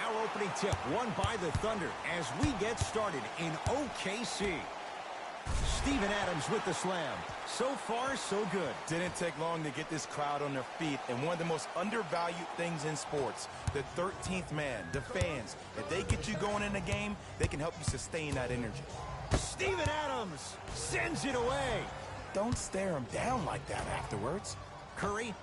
Our opening tip won by the Thunder as we get started in OKC. Steven Adams with the slam. So far, so good. Didn't take long to get this crowd on their feet, and one of the most undervalued things in sports, the 13th man, the fans. If they get you going in the game, they can help you sustain that energy. Steven Adams sends it away. Don't stare him down like that afterwards. Curry.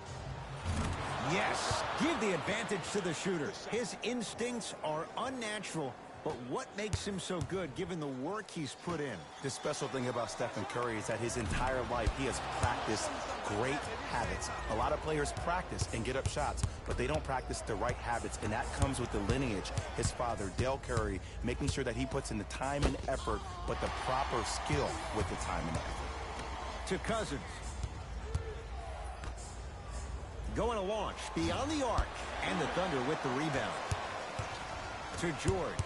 Yes, give the advantage to the shooter. His instincts are unnatural, but what makes him so good given the work he's put in? The special thing about Stephen Curry is that his entire life he has practiced great habits. A lot of players practice and get up shots, but they don't practice the right habits, and that comes with the lineage. His father, Dale Curry, making sure that he puts in the time and effort, but the proper skill with the time and effort. To Cousins. Going to launch beyond the arc, and the Thunder with the rebound. To George.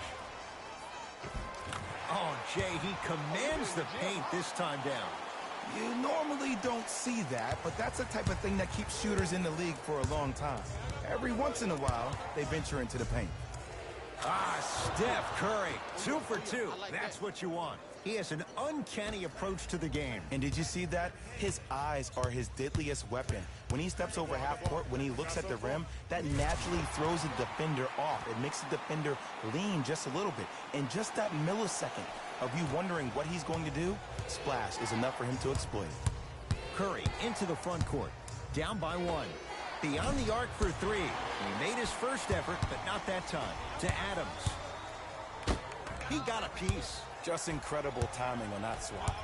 Oh, Jay, he commands the paint this time down. You normally don't see that, but that's the type of thing that keeps shooters in the league for a long time. Every once in a while, they venture into the paint. Ah, Steph Curry, 2 for 2. That's what you want. He has an uncanny approach to the game. And did you see that? His eyes are his deadliest weapon. When he steps over half court, when he looks at the rim, that naturally throws the defender off. It makes the defender lean just a little bit. And just that millisecond of you wondering what he's going to do, splash is enough for him to exploit. Curry into the front court, down by 1. Beyond the arc for 3. He made his first effort, but not that time. To Adams. He got a piece. Just incredible timing on that swap.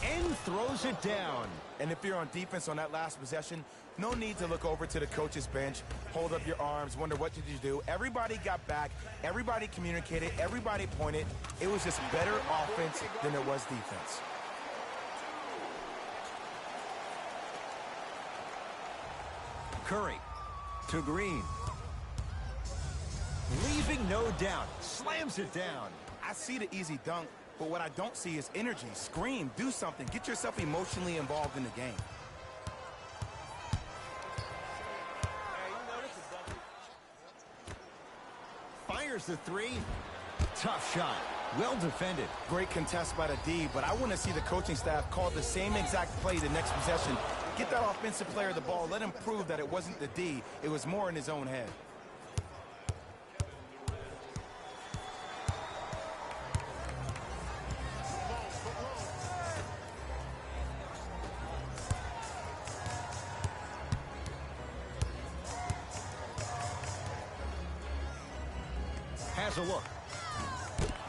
And throws it down. And if you're on defense on that last possession, no need to look over to the coach's bench, hold up your arms, wonder what did you do. Everybody got back, everybody communicated, everybody pointed. It was just better offense than it was defense. Curry to Green. Leaving no doubt. Slams it down. I see the easy dunk, but what I don't see is energy. Scream, do something. Get yourself emotionally involved in the game. Fires the 3. Tough shot. Well defended. Great contest by the D, but I want to see the coaching staff call the same exact play the next possession. Get that offensive player the ball. Let him prove that it wasn't the D. It was more in his own head. Has a look.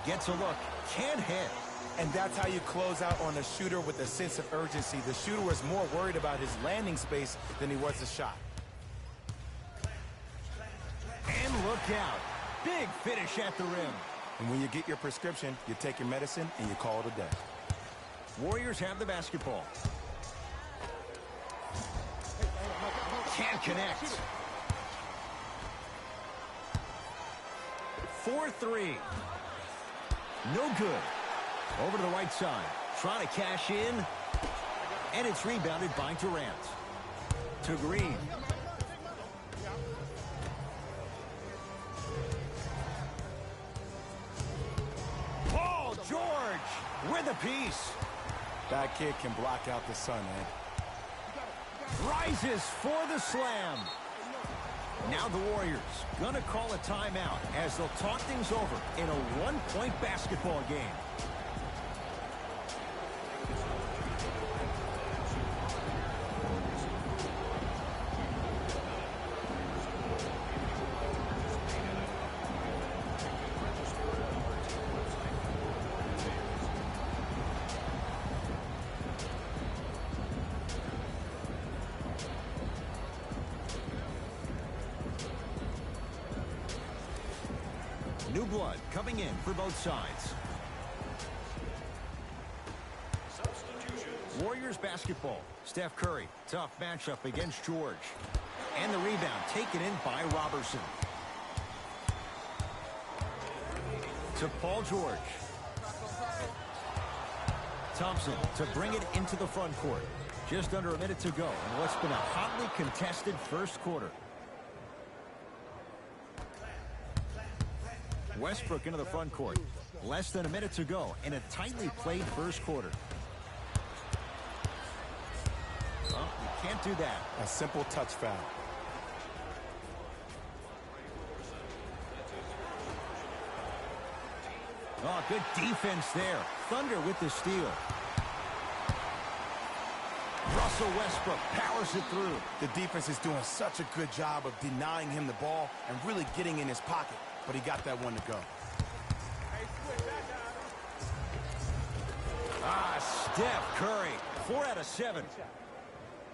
Gets a look. Can't hit. And that's how you close out on a shooter with a sense of urgency. The shooter was more worried about his landing space than he was the shot. And look out. Big finish at the rim. And when you get your prescription, you take your medicine and you call it a day. Warriors have the basketball. Can't connect. 4-3. No good. Over to the right side. Trying to cash in. And it's rebounded by Durant. To Green. Paul George with a piece. That kid can block out the sun, Ed. Rises for the slam. Now the Warriors gonna call a timeout as they'll talk things over in a one-point basketball game. New blood coming in for both sides. Warriors basketball. Steph Curry, tough matchup against George. And the rebound taken in by Robertson. To Paul George. Thompson to bring it into the front court. Just under a minute to go in what's been a hotly contested first quarter. Westbrook into the front court. Less than a minute to go in a tightly played first quarter. Well, you can't do that. A simple touch foul. Oh, good defense there. Thunder with the steal. Russell Westbrook powers it through. The defense is doing such a good job of denying him the ball and really getting in his pocket, but he got that one to go. Steph Curry, 4 out of 7.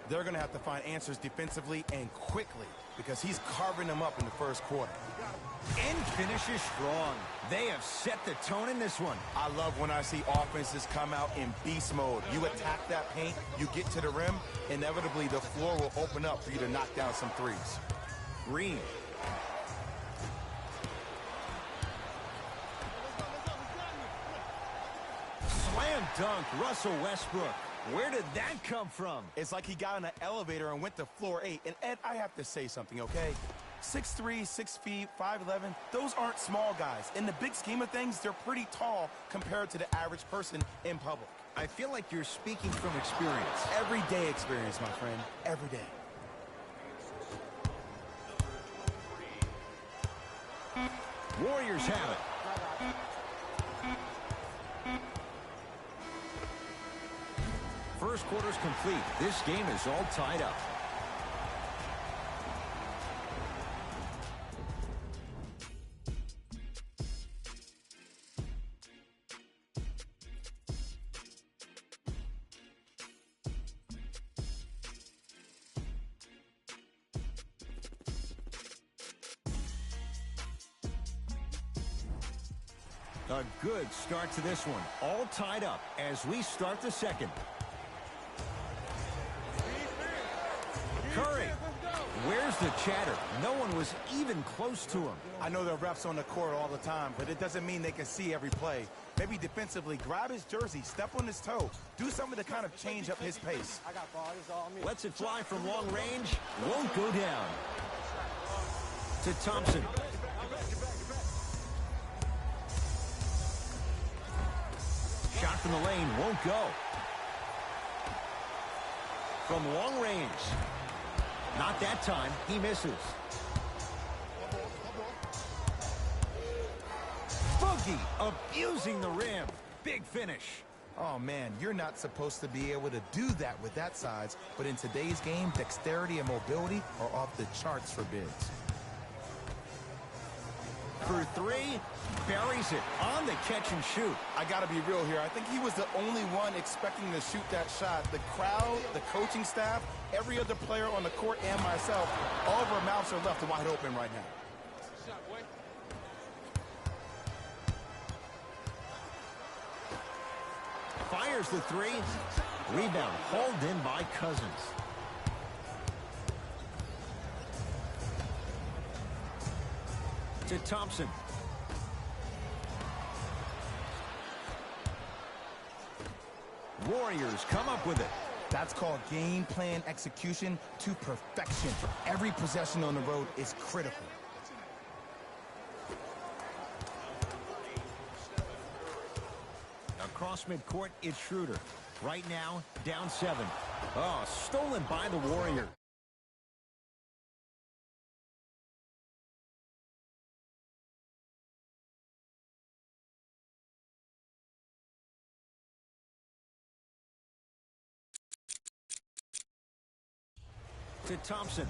They're going to have to find answers defensively and quickly because he's carving them up in the first quarter. And finishes strong. They have set the tone in this one. I love when I see offenses come out in beast mode. You attack that paint, you get to the rim, inevitably the floor will open up for you to knock down some threes. Green. Slam dunk, Russell Westbrook. Where did that come from? It's like he got in an elevator and went to floor 8. And Ed, I have to say something, okay? 6'3", 6 feet, 5'11", those aren't small guys. In the big scheme of things, they're pretty tall compared to the average person in public. I feel like you're speaking from experience. Everyday experience, my friend. Every day. Warriors have it. First quarter's complete. This game is all tied up. A good start to this one. All tied up as we start the second. Curry. Where's the chatter? No one was even close to him. I know there are refs on the court all the time, but it doesn't mean they can see every play. Maybe defensively, grab his jersey, step on his toe, do something to kind of change up his pace. Lets it fly from long range. Won't go down. To Thompson. Shot from the lane won't go. From long range. Not that time. He misses. Boogie abusing the rim. Big finish. Oh, man, you're not supposed to be able to do that with that size, but in today's game, dexterity and mobility are off the charts for bigs. For three, buries it on the catch and shoot. I got to be real here. I think he was the only one expecting to shoot that shot. The crowd, the coaching staff, every other player on the court, and myself, all of our mouths are left wide open right now. Fires the three. Rebound hauled in by Cousins. To Thompson. Warriors come up with it. That's called game plan execution to perfection. Every possession on the road is critical. Across midcourt, it's Schroeder. Right now, down 7. Oh, stolen by the Warrior. To Thompson.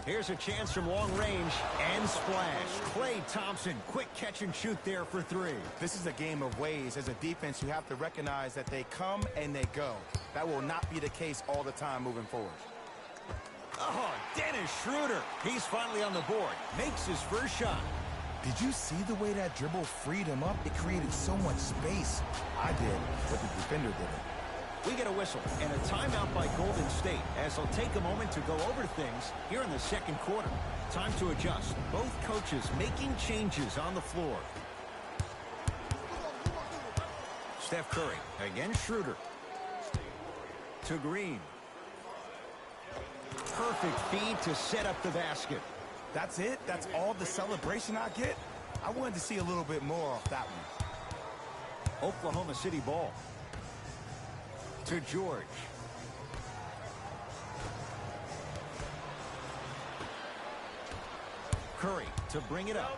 Here's a chance from long range and splash. Klay Thompson, quick catch and shoot there for 3. This is a game of ways. As a defense, you have to recognize that they come and they go. That will not be the case all the time moving forward. Oh, Dennis Schroeder. He's finally on the board. Makes his first shot. Did you see the way that dribble freed him up? It created so much space. I did, but the defender didn't. We get a whistle and a timeout by Golden State as they'll take a moment to go over things here in the second quarter. Time to adjust. Both coaches making changes on the floor. Steph Curry against Schroeder. To Green. Perfect feed to set up the basket. That's it? That's all the celebration I get? I wanted to see a little bit more off that one. Oklahoma City ball. To George. Curry to bring it up.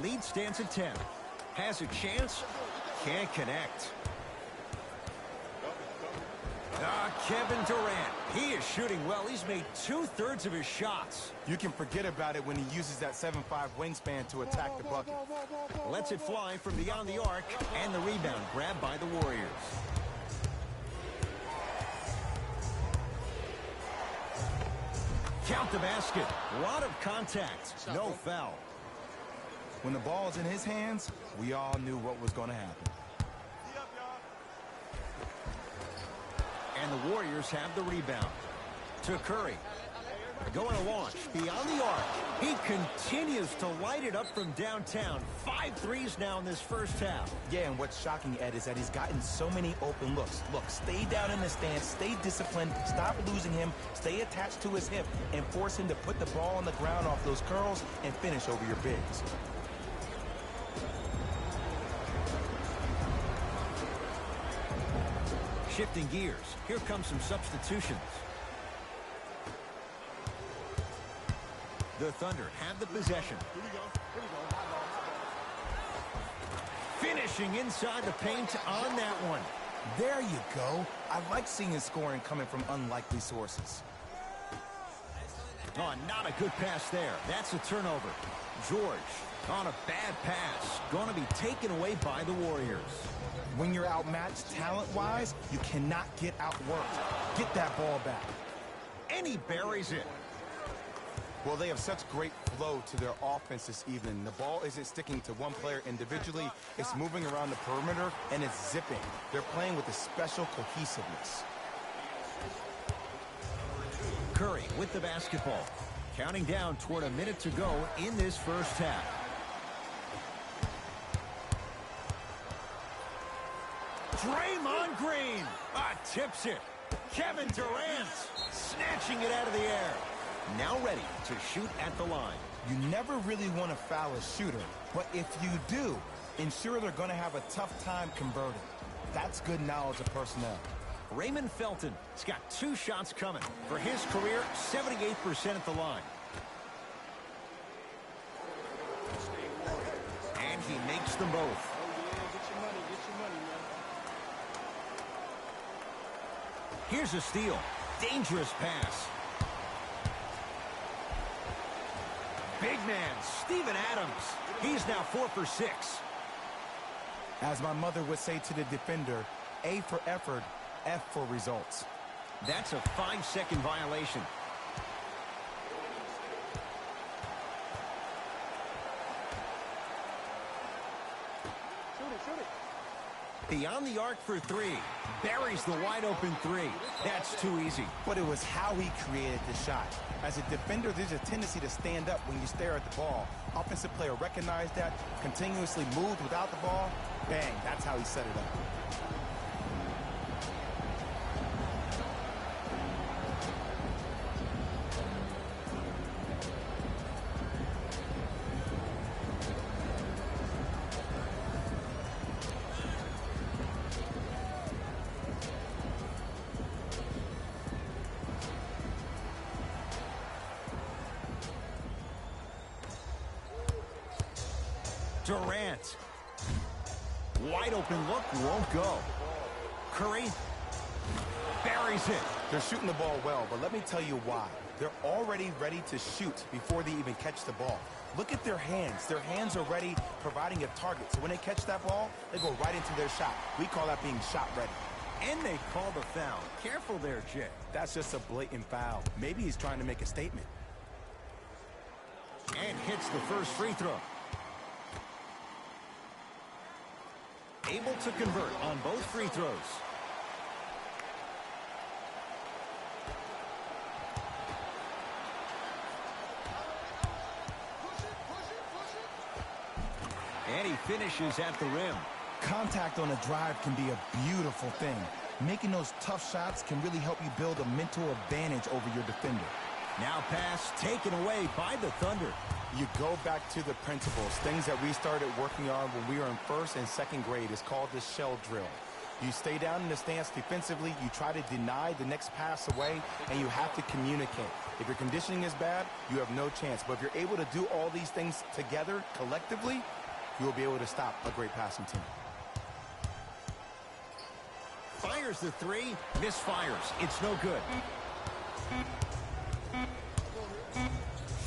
Lead stands at 10. Has a chance. Can't connect. Kevin Durant. He is shooting well. He's made 2/3 of his shots. You can forget about it when he uses that 7'5" wingspan to attack the bucket. Lets it fly from beyond the arc, and the rebound grabbed by the Warriors. Count the basket. A lot of contact. No foul. When the ball is in his hands, we all knew what was going to happen. And the Warriors have the rebound. To Curry. Going to launch beyond the arc. He continues to light it up from downtown. 5 threes now in this first half. Yeah, and what's shocking, Ed, is that he's gotten so many open looks. Look, stay down in the stance, stay disciplined, stop losing him, stay attached to his hip, and force him to put the ball on the ground off those curls and finish over your bigs. Shifting gears. Here come some substitutions. The Thunder have the possession. Finishing inside the paint on that one. There you go. I like seeing his scoring coming from unlikely sources. Oh, not a good pass there. That's a turnover. George on a bad pass. Going to be taken away by the Warriors. When you're outmatched talent-wise, you cannot get outworked. Get that ball back. And he buries it. Well, they have such great flow to their offense this evening. The ball isn't sticking to one player individually. It's moving around the perimeter, and it's zipping. They're playing with a special cohesiveness. Curry with the basketball. Counting down toward a minute to go in this first half. Draymond Green tips it. Kevin Durant snatching it out of the air. Now ready to shoot at the line. You never really want to foul a shooter, but if you do, ensure they're going to have a tough time converting. That's good knowledge of personnel. Raymond Felton has got 2 shots coming. For his career, 78% at the line. And he makes them both. Here's a steal. Dangerous pass. Big man, Steven Adams. He's now 4 for 6. As my mother would say to the defender, A for effort, F for results. That's a 5-second violation. Beyond the arc for 3. Buries the wide open 3. That's too easy. But it was how he created the shot. As a defender, there's a tendency to stand up when you stare at the ball. Offensive player recognized that, continuously moved without the ball. Bang, that's how he set it up. Durant. Wide open look, won't go. Curry buries it. They're shooting the ball well, but let me tell you why. They're already ready to shoot before they even catch the ball. Look at their hands. Their hands are ready, providing a target. So when they catch that ball, they go right into their shot. We call that being shot ready. And they call the foul. Careful there, Jay. That's just a blatant foul. Maybe he's trying to make a statement. And hits the first free throw. Able to convert on both free throws. And he finishes at the rim. Contact on a drive can be a beautiful thing. Making those tough shots can really help you build a mental advantage over your defender. Now pass taken away by the Thunder. You go back to the principles, things that we started working on when we were in first and second grade. It's called the shell drill. You stay down in the stance defensively, you try to deny the next pass away, and you have to communicate. If your conditioning is bad, you have no chance. But if you're able to do all these things together, collectively, you will be able to stop a great passing team. Fires the three, misfires. It's no good.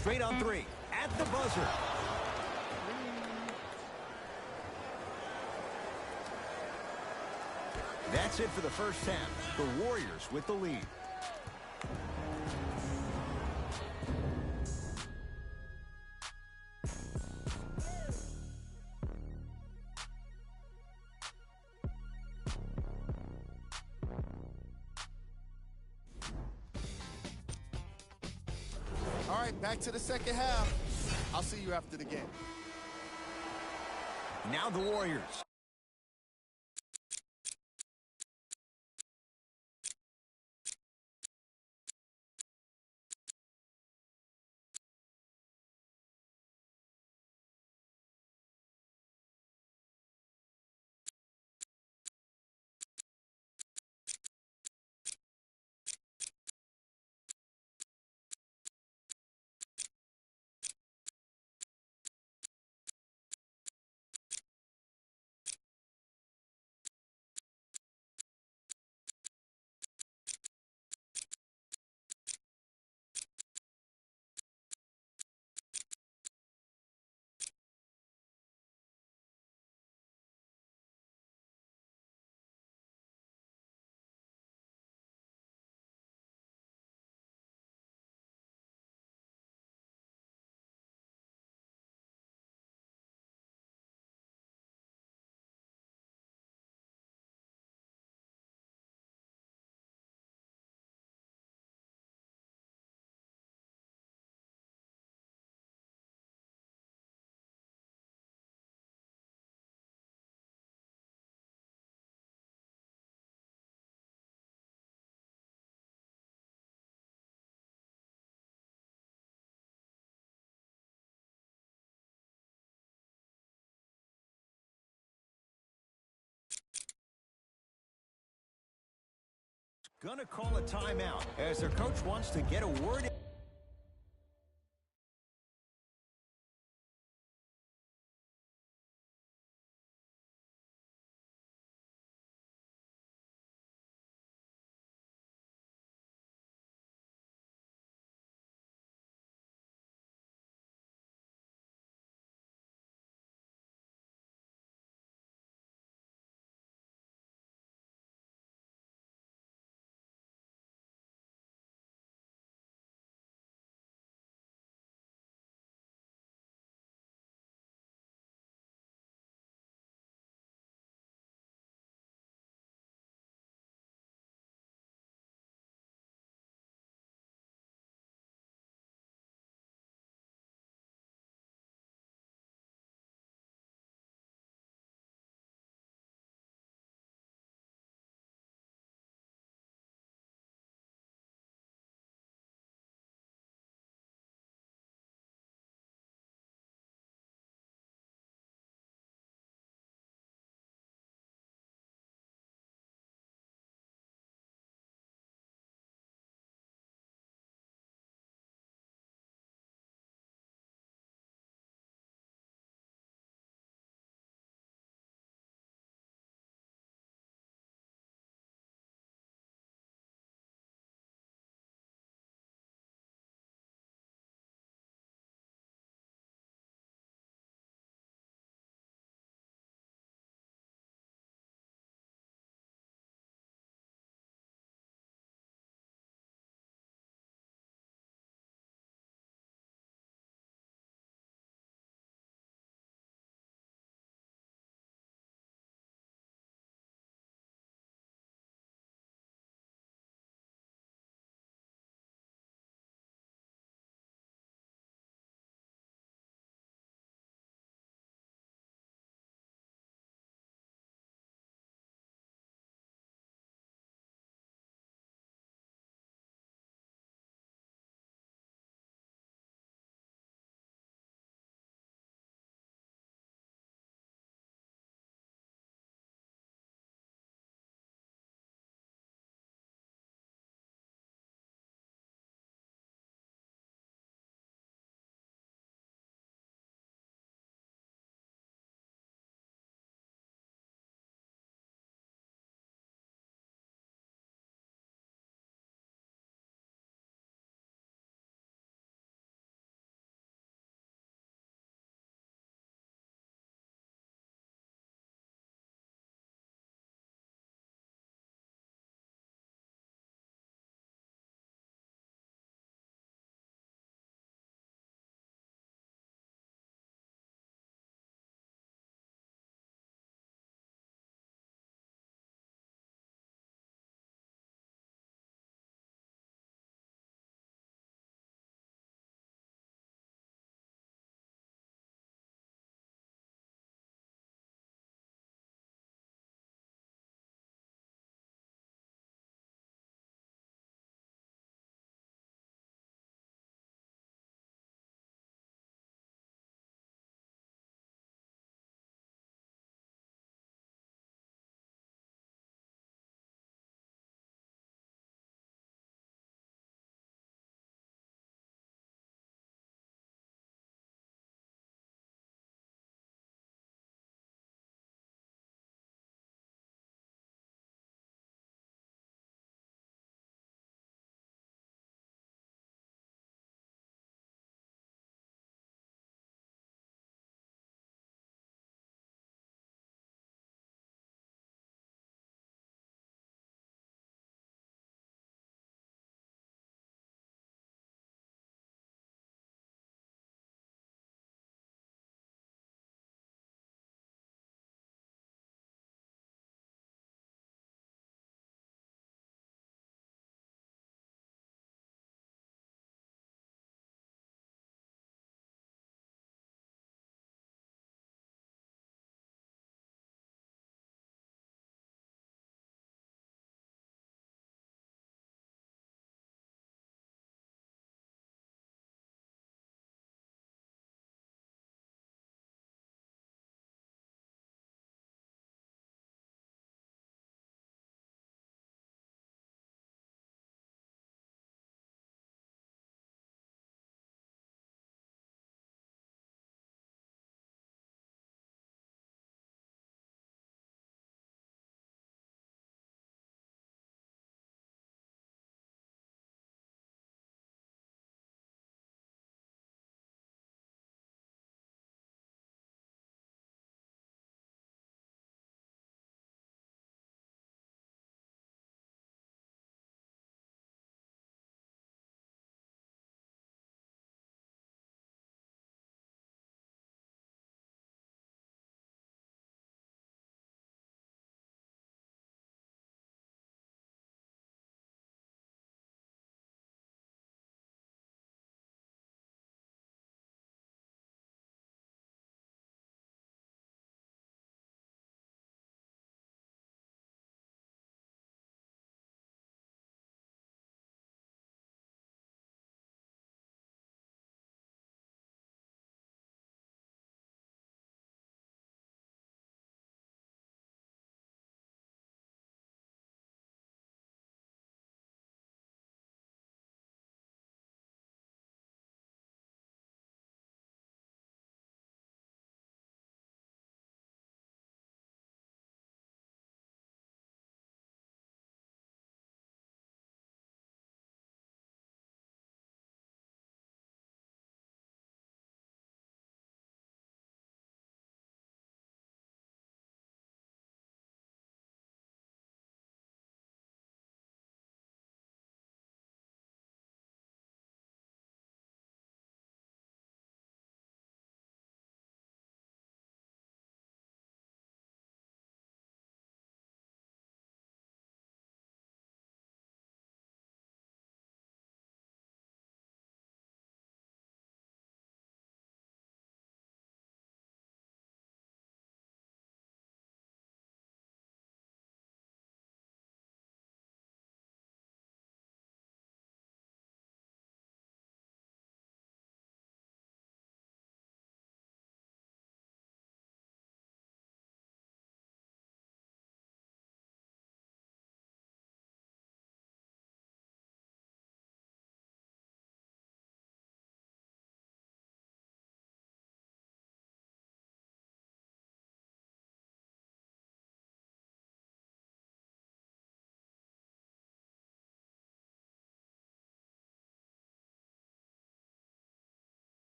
Straight on three, at the buzzer. That's it for the first half. The Warriors with the lead. All right, back to the second half. I'll see you after the game. Now the Warriors. Gonna call a timeout as their coach wants to get a word in.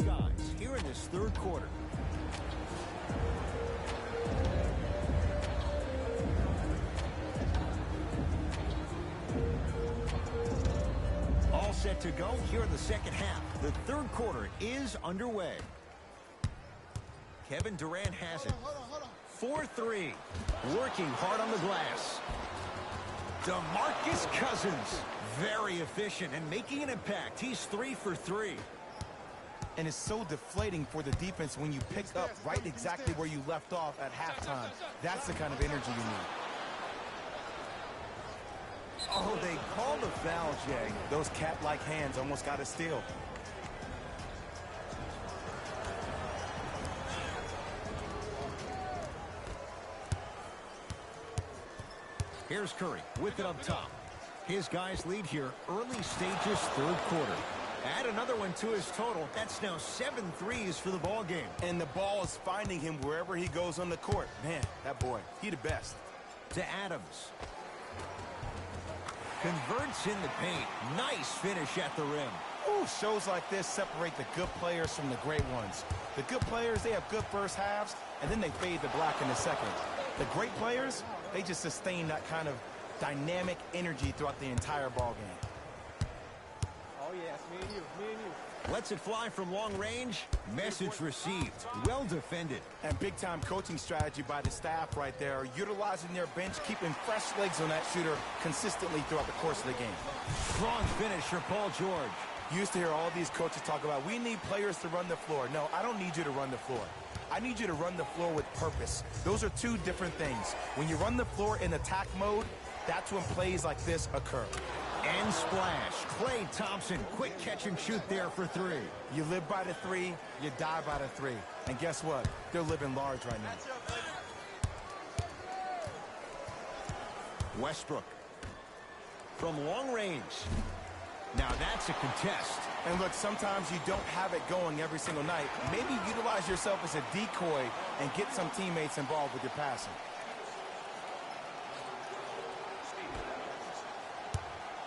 guys here in this third quarter. All set to go here in the second half. The third quarter is underway. Kevin Durant has it. 4-3. Working hard on the glass. DeMarcus Cousins. Very efficient and making an impact. He's 3 for 3. And it's so deflating for the defense when you pick up right exactly where you left off at halftime. That's the kind of energy you need. Oh, they called the foul, Jay. Those cat-like hands almost got a steal. Here's Curry with it up top. His guys lead here, early stages, third quarter. Add another one to his total. That's now 7 threes for the ball game. And the ball is finding him wherever he goes on the court. Man, that boy, he the best. To Adams. Converts in the paint. Nice finish at the rim. Ooh, shows like this separate the good players from the great ones. The good players, they have good first halves, and then they fade to black in the second. The great players, they just sustain that kind of dynamic energy throughout the entire ball game. Oh, yes, me and you. Lets it fly from long range. Message received. Well defended. And big-time coaching strategy by the staff right there, utilizing their bench, keeping fresh legs on that shooter consistently throughout the course of the game. Strong finish for Paul George. You used to hear all these coaches talk about, we need players to run the floor. No, I don't need you to run the floor. I need you to run the floor with purpose. Those are two different things. When you run the floor in attack mode, that's when plays like this occur. And splash. Klay Thompson, quick catch and shoot there for 3. You live by the 3, you die by the 3. And guess what? They're living large right now. Westbrook. From long range. Now that's a contest. And look, sometimes you don't have it going every single night. Maybe utilize yourself as a decoy and get some teammates involved with your passing.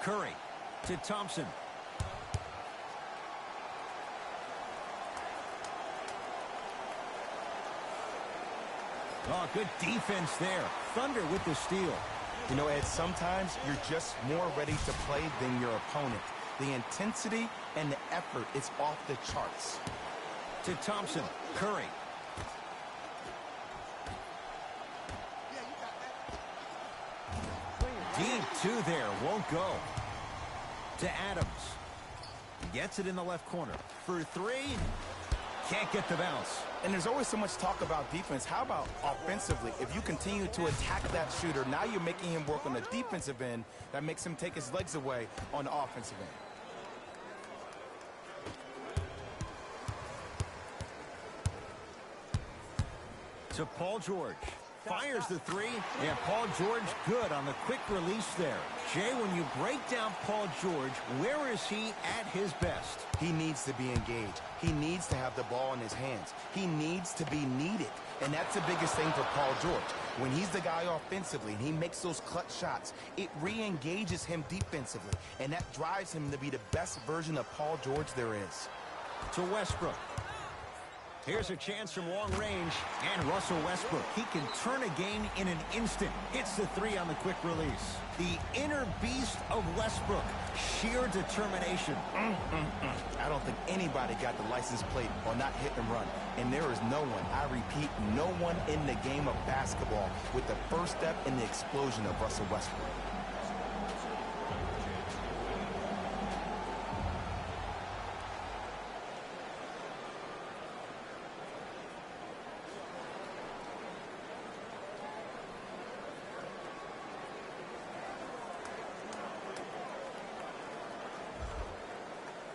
Curry to Thompson. Oh, good defense there. Thunder with the steal. You know, Ed, sometimes you're just more ready to play than your opponent. The intensity and the effort is off the charts. To Thompson. Curry. Deep 2 there. Won't go. To Adams. Gets it in the left corner. For 3. Can't get the bounce. And there's always so much talk about defense. How about offensively? If you continue to attack that shooter, now you're making him work on the defensive end. That makes him take his legs away on the offensive end. To Paul George. Fires the 3. And Paul George good on the quick release there. Jay, when you break down Paul George, where is he at his best? He needs to be engaged. He needs to have the ball in his hands. He needs to be needed. And that's the biggest thing for Paul George. When he's the guy offensively and he makes those clutch shots, it re-engages him defensively. And that drives him to be the best version of Paul George there is. To Westbrook. Here's a chance from long range, and Russell Westbrook. He can turn a game in an instant. Hits the 3 on the quick release. The inner beast of Westbrook. Sheer determination. I don't think anybody got the license plate on that hit and run. And there is no one, I repeat, no one in the game of basketball with the first step in the explosion of Russell Westbrook.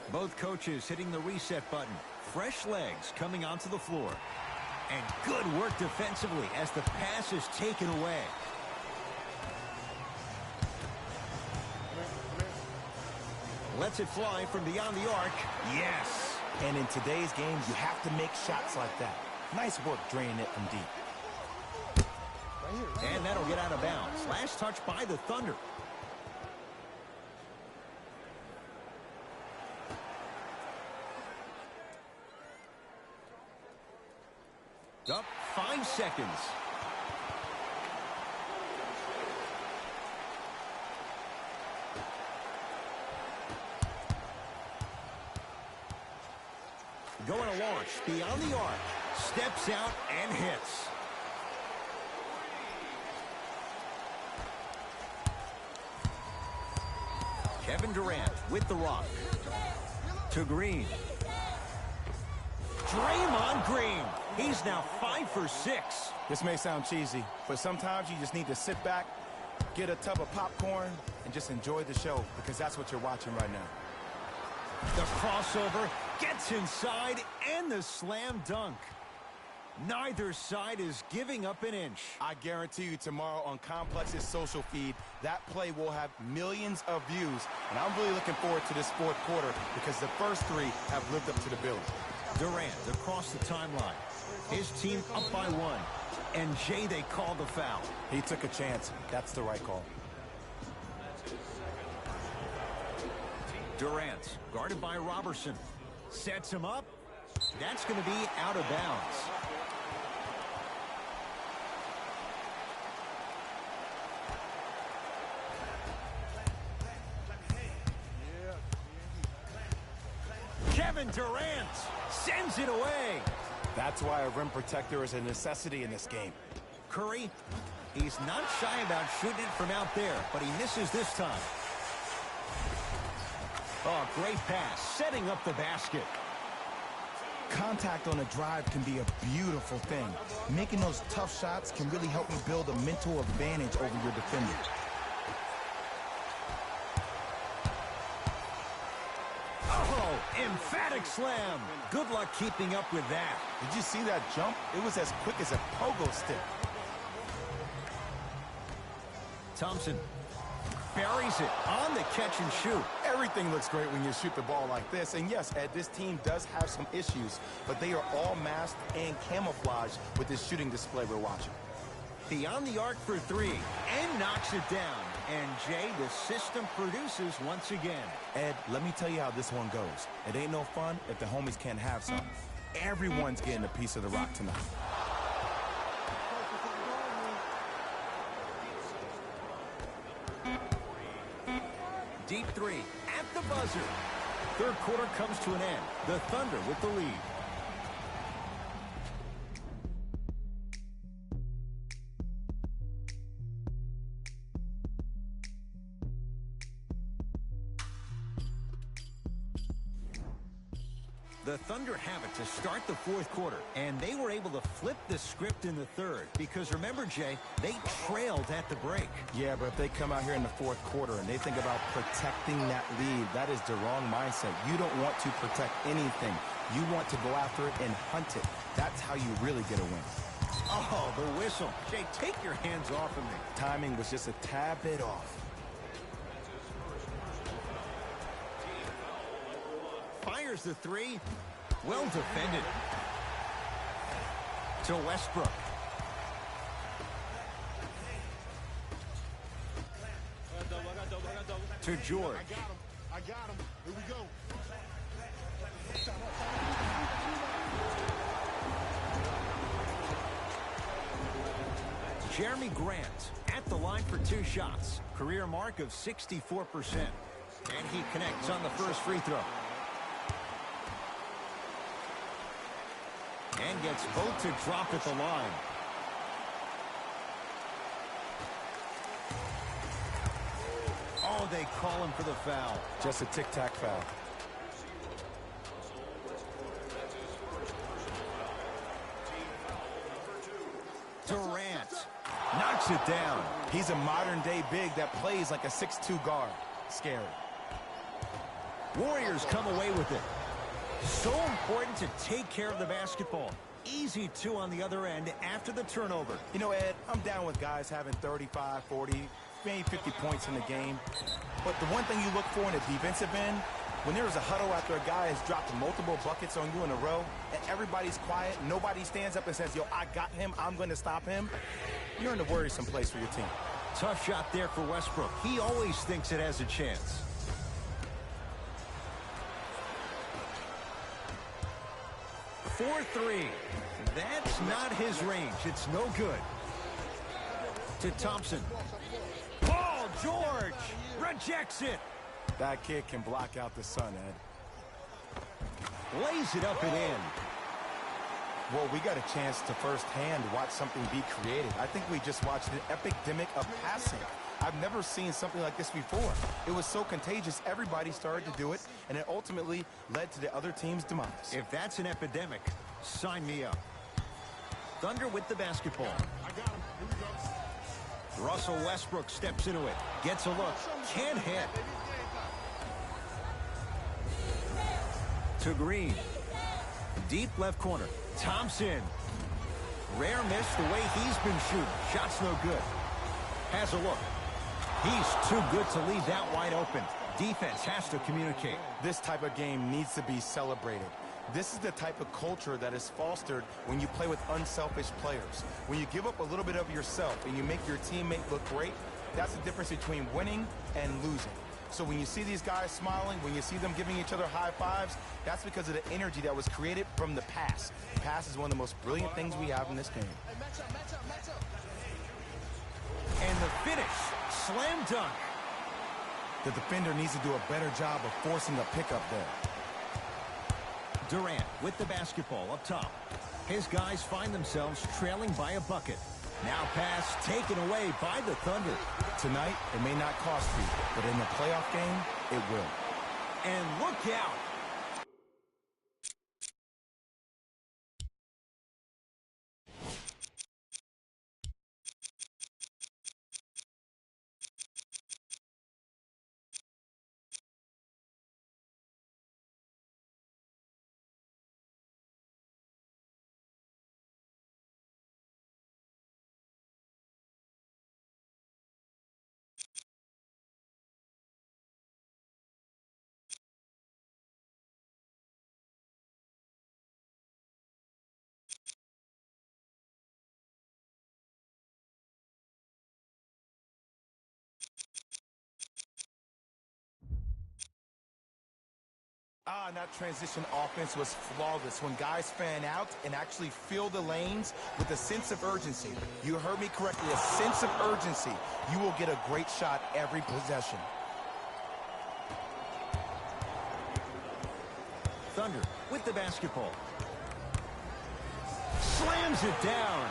Both coaches hitting the reset button. Fresh legs coming onto the floor. And good work defensively as the pass is taken away. Lets it fly from beyond the arc. Yes. And in today's game, you have to make shots like that. Nice work draining it from deep. And that'll get out of bounds. Last touch by the Thunder. 5 seconds. Going to launch beyond the arc. Steps out and hits. Kevin Durant with the rock. To Green. Draymond Green. He's now 5 for 6. This may sound cheesy, but sometimes you just need to sit back, get a tub of popcorn, and just enjoy the show, because that's what you're watching right now. The crossover gets inside, and the slam dunk. Neither side is giving up an inch. I guarantee you tomorrow on Complex's social feed, that play will have millions of views. And I'm really looking forward to this fourth quarter because the first 3 have lived up to the billing. Durant across the timeline. His team up by 1. And Jay, they call the foul. He took a chance. That's the right call. Durant, guarded by Robertson. Sets him up. That's going to be out of bounds. Kevin Durant sends it away. That's why a rim protector is a necessity in this game. Curry, he's not shy about shooting it from out there, but he misses this time. Oh, great pass, setting up the basket. Contact on a drive can be a beautiful thing. Making those tough shots can really help you build a mental advantage over your defender. Oh, emphatic slam. Good luck keeping up with that. Did you see that jump? It was as quick as a pogo stick. Thompson buries it on the catch and shoot. Everything looks great when you shoot the ball like this. And yes, Ed, this team does have some issues, but they are all masked and camouflaged with this shooting display we're watching. Beyond the arc for 3 and knocks it down. And Jay, the system produces once again. Ed, let me tell you how this one goes. It ain't no fun if the homies can't have some. Everyone's getting a piece of the rock tonight. Deep 3 at the buzzer. Third quarter comes to an end. The Thunder with the lead. The Thunder have it to start the fourth quarter, and they were able to flip the script in the third because, remember, Jay, they trailed at the break. Yeah, but if they come out here in the fourth quarter and they think about protecting that lead, that is the wrong mindset. You don't want to protect anything. You want to go after it and hunt it. That's how you really get a win. Oh, the whistle. Jay, take your hands off of me. Timing was just a tad bit off. Fires the 3. Well defended. To Westbrook. To George. I got him. Here we go. Jeremy Grant at the line for 2 shots. Career mark of 64%. And he connects on the first free throw. And gets both to drop at the line. Oh, they call him for the foul. Just a tic-tac foul. Durant knocks it down. He's a modern-day big that plays like a 6'2 guard. Scary. Warriors come away with it. So important to take care of the basketball. Easy 2 on the other end after the turnover. You know, Ed, I'm down with guys having 35, 40, maybe 50 points in the game. But the one thing you look for in a defensive end, when there is a huddle after a guy has dropped multiple buckets on you in a row, and everybody's quiet, nobody stands up and says, yo, I got him, I'm going to stop him, you're in a worrisome place for your team. Tough shot there for Westbrook. He always thinks it has a chance. For 3. That's not his range. It's no good. To Thompson. Paul George rejects it. That kid can block out the sun, Ed. Lays it up and in. Well, we got a chance to firsthand watch something be created. I think we just watched an epidemic of passing. I've never seen something like this before. It was so contagious, everybody started to do it, and it ultimately led to the other team's demise. If that's an epidemic, sign me up. Thunder with the basketball. Russell Westbrook steps into it. Gets a look. Can't hit. To Green. Deep left corner. Thompson. Rare miss the way he's been shooting. Shot's no good. Has a look. He's too good to leave that wide open. Defense has to communicate. This type of game needs to be celebrated. This is the type of culture that is fostered when you play with unselfish players. When you give up a little bit of yourself and you make your teammate look great, that's the difference between winning and losing. So when you see these guys smiling, when you see them giving each other high fives, that's because of the energy that was created from the pass. The pass is one of the most brilliant things we have in this game. And the finish. Slam dunk. The defender needs to do a better job of forcing a pickup there. Durant with the basketball up top. His guys find themselves trailing by a bucket. Now pass taken away by the Thunder. Tonight, it may not cost you, but in the playoff game, it will. And look out. And that transition offense was flawless when guys fan out and actually fill the lanes with a sense of urgency. You heard me correctly, a sense of urgency. You will get a great shot every possession. Thunder with the basketball. Slams it down.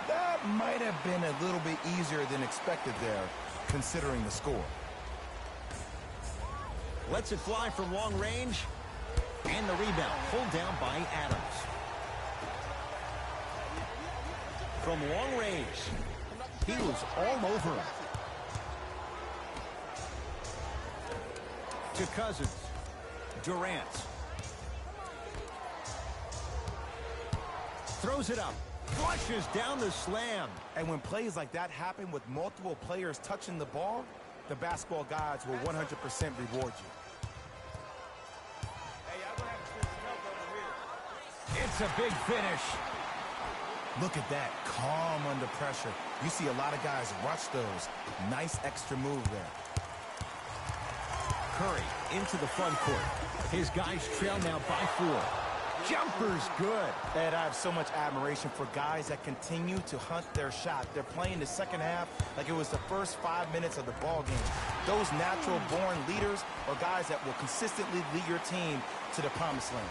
That might have been a little bit easier than expected there, considering the score. Lets it fly from long range. And the rebound pulled down by Adams. From long range, he was all over him. To Cousins. Durant. Throws it up. Flushes down the slam. And when plays like that happen with multiple players touching the ball, the basketball gods will 100% reward you. It's a big finish. Look at that, calm under pressure. You see a lot of guys rush those. Nice extra move there. Curry into the front court. His guys trail now by 4. Jumper's good. And I have so much admiration for guys that continue to hunt their shot. They're playing the second half like it was the first 5 minutes of the ball game. Those natural-born leaders are guys that will consistently lead your team to the promised land.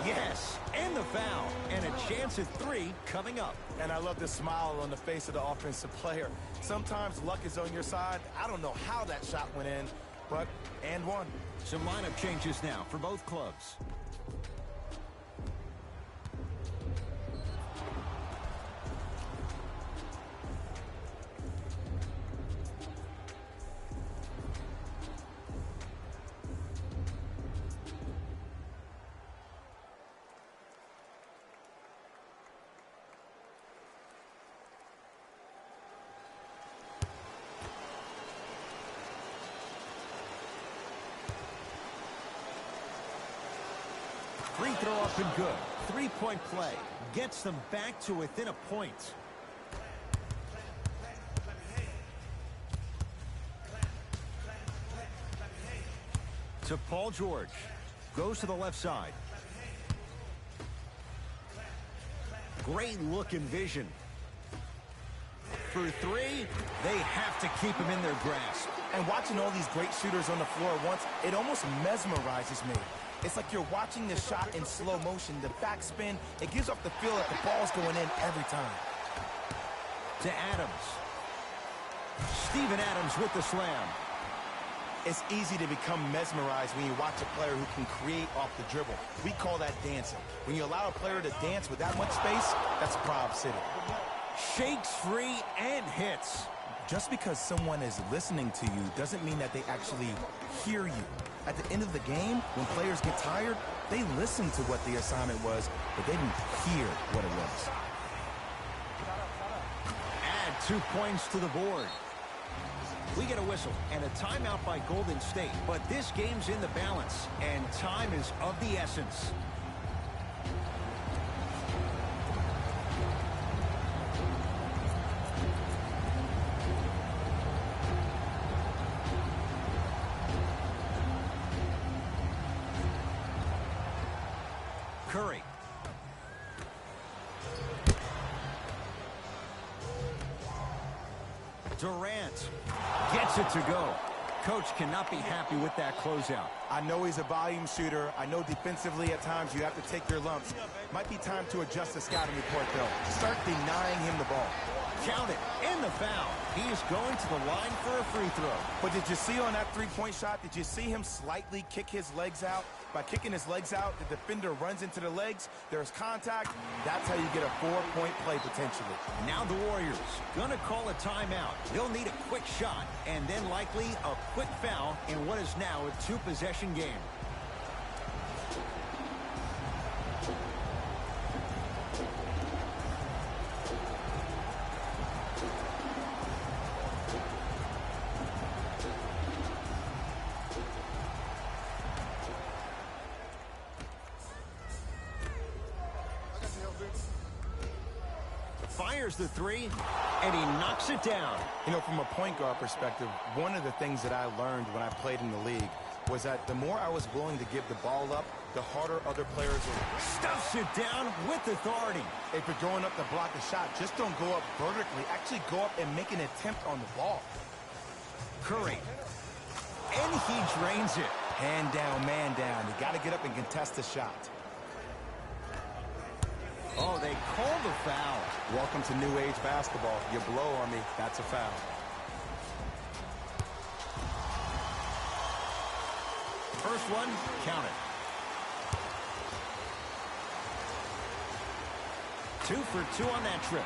Yes, and the foul. And a chance at 3 coming up. And I love the smile on the face of the offensive player. Sometimes luck is on your side. I don't know how that shot went in, but and one. Some lineup changes now for both clubs. Free throw up and good. 3-point play. Gets them back to within a point. to Paul George. Goes to the left side. Great look and vision. For three, they have to keep him in their grasp. And watching all these great shooters on the floor at once, it almost mesmerizes me. It's like you're watching the shot in slow motion. The backspin, it gives off the feel that the ball's going in every time. To Adams. Steven Adams with the slam. It's easy to become mesmerized when you watch a player who can create off the dribble. We call that dancing. When you allow a player to dance with that much space, that's Prob City. Shakes free and hits. Just because someone is listening to you doesn't mean that they actually hear you. At the end of the game, when players get tired, they listen to what the assignment was, but they didn't hear what it was. Add 2 points to the board. We get a whistle and a timeout by Golden State, but this game's in the balance, and time is of the essence. Curry. Durant gets it to go. Coach cannot be happy with that closeout. I know he's a volume shooter. I know defensively at times you have to take your lumps. Might be time to adjust the scouting report, though. Start denying him the ball. Count it. And the foul. He is going to the line for a free throw. But did you see on that three-point shot, did you see him slightly kick his legs out? By kicking his legs out, the defender runs into the legs. There's contact. That's how you get a 4-point play potentially. Now the Warriors gonna call a timeout. They'll need a quick shot and then likely a quick foul in what is now a 2-possession game. Fires the three, and he knocks it down. You know, from a point guard perspective, one of the things that I learned when I played in the league was that the more I was willing to give the ball up, the harder other players would. Stuffs it down with authority. If you're going up to block a shot, just don't go up vertically. Actually go up and make an attempt on the ball. Curry. And he drains it. Hand down, man down. You got to get up and contest the shot. Oh, they call the foul. Welcome to new age basketball. You blow on me, that's a foul. First one, count it. 2 for 2 on that trip.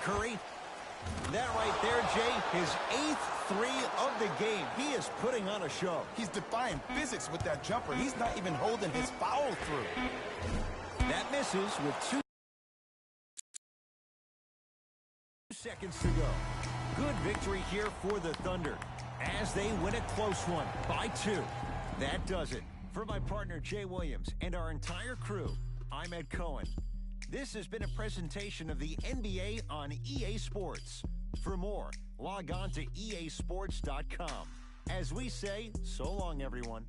Curry. That right there, Jay, his 8th 3 of the game. He is putting on a show. He's defying physics with that jumper. He's not even holding his foul through. That misses with 2 seconds to go. Good victory here for the Thunder as they win a close one by 2. That does it. For my partner, Jay Williams, and our entire crew, I'm Ed Cohen. This has been a presentation of the NBA on EA Sports. For more, log on to easports.com. As we say, so long, everyone.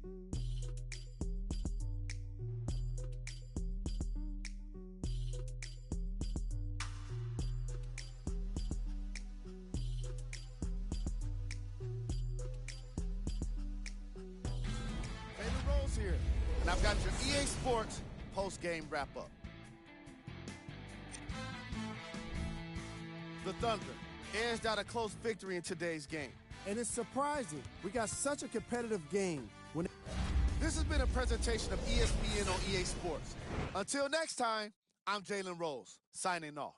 Taylor Rose here, and I've got your EA Sports post-game wrap-up. The Thunder edged out a close victory in today's game. And it's surprising. We got such a competitive game. This has been a presentation of ESPN on EA Sports. Until next time, I'm Jalen Rose, signing off.